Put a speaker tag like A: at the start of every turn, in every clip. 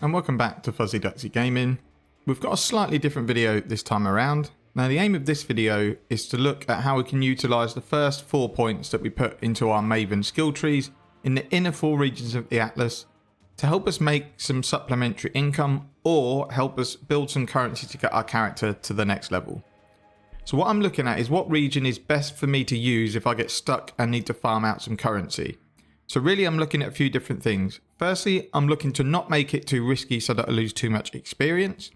A: and welcome back to Fuzzy Ducksy Gaming. We've got a slightly different video this time around. Now the aim of this video is to look at how we can utilise the first 4 points that we put into our Maven skill trees in the inner 4 regions of the Atlas to help us make some supplementary income or help us build some currency to get our character to the next level. So what I'm looking at is what region is best for me to use if I get stuck and need to farm out some currency. So really I'm looking at a few different things. Firstly, I'm looking to not make it too risky so that I lose too much experience.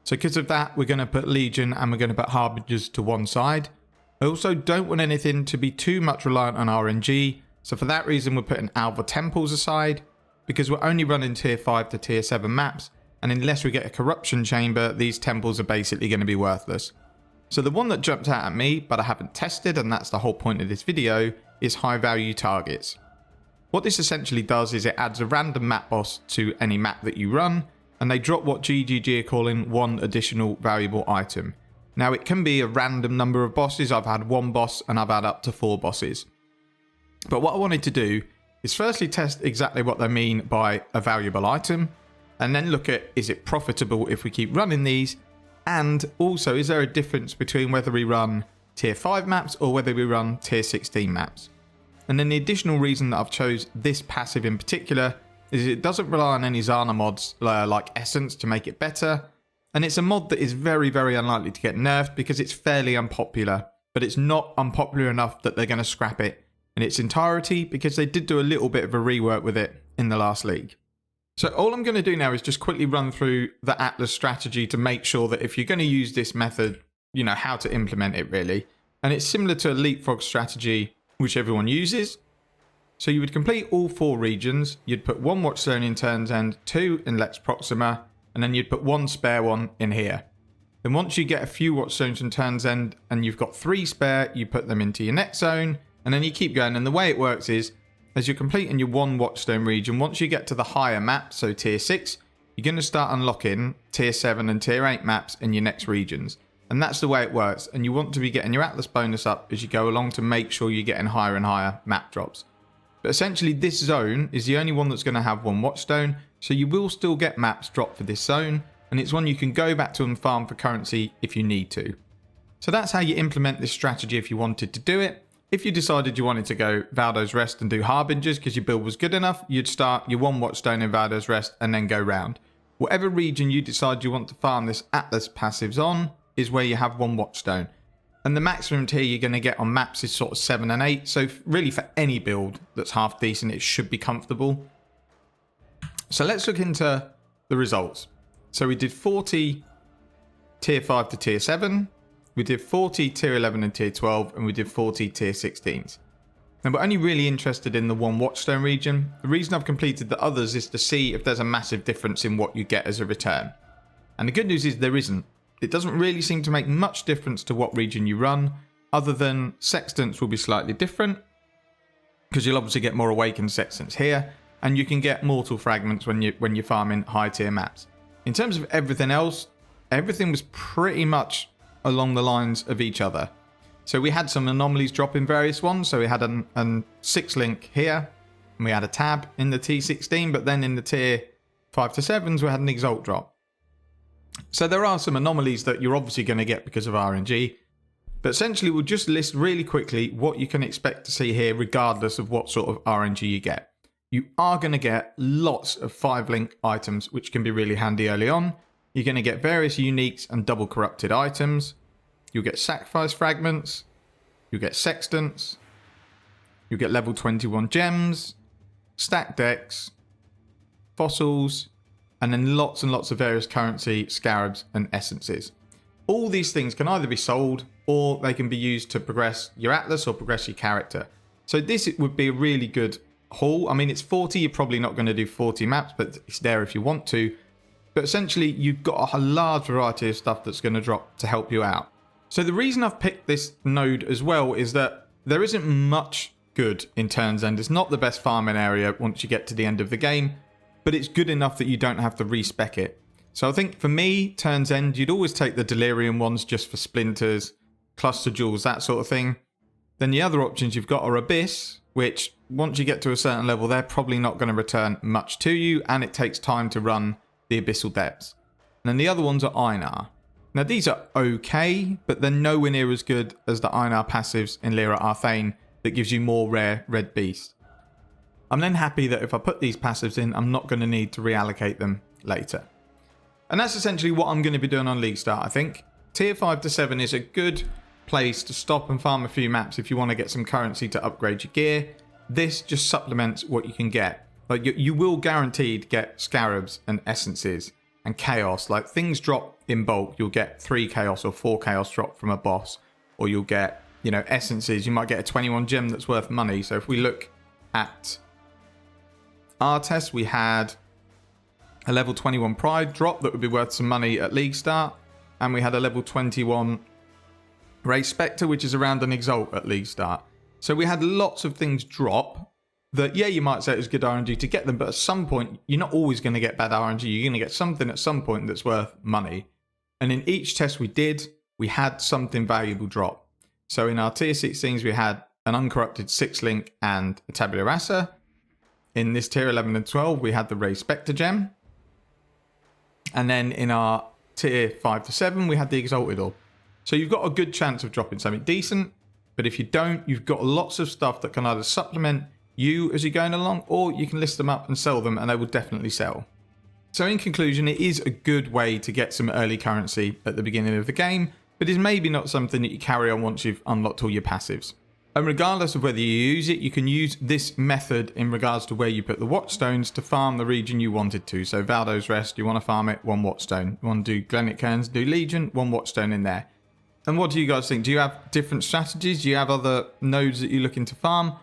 A: So because of that, we're going to put Legion and we're going to put Harbingers to one side. I also don't want anything to be too much reliant on RNG. So for that reason, we're putting Alva Temples aside because we're only running tier 5 to tier 7 maps. And unless we get a corruption chamber, these temples are basically going to be worthless. So the one that jumped out at me, but I haven't tested, and that's the whole point of this video, is high value targets. What this essentially does is it adds a random map boss to any map that you run, and they drop what GGG are calling one additional valuable item. Now it can be a random number of bosses. I've had 1 boss and I've had up to 4 bosses. But what I wanted to do is firstly test exactly what they mean by a valuable item, and then look at is it profitable if we keep running these, and also is there a difference between whether we run tier 5 maps or whether we run tier 16 maps. And then the additional reason that I've chose this passive in particular is it doesn't rely on any Zana mods like Essence to make it better. And it's a mod that is very, very unlikely to get nerfed because it's fairly unpopular. But it's not unpopular enough that they're going to scrap it in its entirety because they did do a little bit of a rework with it in the last league. So all I'm going to do now is just quickly run through the Atlas strategy to make sure that if you're going to use this method, you know how to implement it really. And it's similar to a leapfrog strategy which everyone uses. So you would complete all 4 regions, you'd put 1 Watchstone in Turn's End, 2 in Lex Proxima, and then you'd put 1 spare one in here. Then once you get a few Watchstones in Turn's End and you've got 3 spare, you put them into your next zone, and then you keep going. And the way it works is, as you're completing your 1 Watchstone region, once you get to the higher map, so tier 6, you're going to start unlocking tier 7 and tier 8 maps in your next regions. And that's the way it works. And you want to be getting your Atlas bonus up as you go along to make sure you're getting higher and higher map drops. But essentially this zone is the only one that's going to have 1 Watchstone. So you will still get maps dropped for this zone. And it's one you can go back to and farm for currency if you need to. So that's how you implement this strategy if you wanted to do it. If you decided you wanted to go Valdo's Rest and do Harbingers because your build was good enough, you'd start your 1 Watchstone in Valdo's Rest and then go round. Whatever region you decide you want to farm this Atlas passives on is where you have 1 Watchstone. And the maximum tier you're going to get on maps is sort of 7 and 8. So really for any build that's half decent, it should be comfortable. So let's look into the results. So we did 40 tier 5 to tier 7. We did 40 tier 11 and tier 12. And we did 40 tier 16s. Now we're only really interested in the 1 Watchstone region. The reason I've completed the others is to see if there's a massive difference in what you get as a return. And the good news is there isn't. It doesn't really seem to make much difference to what region you run, other than sextants will be slightly different, because you'll obviously get more awakened sextants here, and you can get mortal fragments when you're farming high tier maps. In terms of everything else, everything was pretty much along the lines of each other. So we had some anomalies drop in various ones. So we had a 6 link here, and we had a tab in the T16, but then in the tier 5 to 7s we had an Exalt drop. So there are some anomalies that you're obviously going to get because of RNG, but essentially we'll just list really quickly what you can expect to see here regardless of what sort of RNG you get. You are going to get lots of 5-link items which can be really handy early on. You're going to get various uniques and double corrupted items. You'll get sacrifice fragments. You'll get sextants. You'll get level 21 gems, stack decks, fossils, and then lots and lots of various currency, scarabs, and essences. All these things can either be sold or they can be used to progress your Atlas or progress your character. So this would be a really good haul. I mean, it's 40. You're probably not going to do 40 maps, but it's there if you want to. But essentially, you've got a large variety of stuff that's going to drop to help you out. So the reason I've picked this node as well is that there isn't much good in Turn's End. It's not the best farming area once you get to the end of the game, but it's good enough that you don't have to respec it. So I think for me, Turn's End, you'd always take the Delirium ones just for splinters, cluster jewels, that sort of thing. Then the other options you've got are Abyss, which once you get to a certain level, they're probably not going to return much to you, and it takes time to run the Abyssal Depths. And then the other ones are Einar. Now these are okay, but they're nowhere near as good as the Einar passives in Lyra Arthane that gives you more rare red beast. I'm then happy that if I put these passives in, I'm not going to need to reallocate them later. And that's essentially what I'm going to be doing on League Start, I think. Tier 5 to 7 is a good place to stop and farm a few maps if you want to get some currency to upgrade your gear. This just supplements what you can get. Like you will guaranteed get scarabs and essences and chaos. Like things drop in bulk. You'll get 3 chaos or 4 chaos drop from a boss, or you'll get, you know, essences. You might get a 21 gem that's worth money. So if we look at our test, we had a level 21 pride drop that would be worth some money at League Start, and we had a level 21 Ray Spectre, which is around an Exalt at League Start. So we had lots of things drop that, yeah, you might say it was good RNG to get them, but at some point, you're not always going to get bad RNG. You're going to get something at some point that's worth money. And in each test we did, we had something valuable drop. So in our tier 16s, we had an uncorrupted 6-link and a tabula rasa. In this tier 11 and 12, we had the Ray Spectre gem. And then in our tier 5 to 7, we had the Exalted Orb. So you've got a good chance of dropping something decent. But if you don't, you've got lots of stuff that can either supplement you as you're going along, or you can list them up and sell them, and they will definitely sell. So in conclusion, it is a good way to get some early currency at the beginning of the game, but is maybe not something that you carry on once you've unlocked all your passives. And regardless of whether you use it, you can use this method in regards to where you put the Watchstones to farm the region you wanted to. So Valdo's Rest, you want to farm it, 1 Watchstone. You want to do Glennick Cairns, do Legion, 1 Watchstone in there. And what do you guys think? Do you have different strategies? Do you have other nodes that you're looking to farm?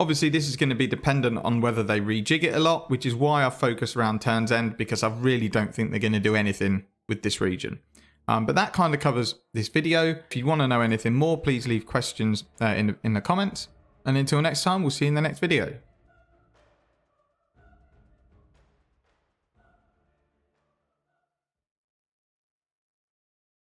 A: Obviously, this is going to be dependent on whether they rejig it a lot, which is why I focus around Turn's End, because I really don't think they're going to do anything with this region. But that kind of covers this video. If you want to know anything more, please leave questions in the comments. And until next time, we'll see you in the next video.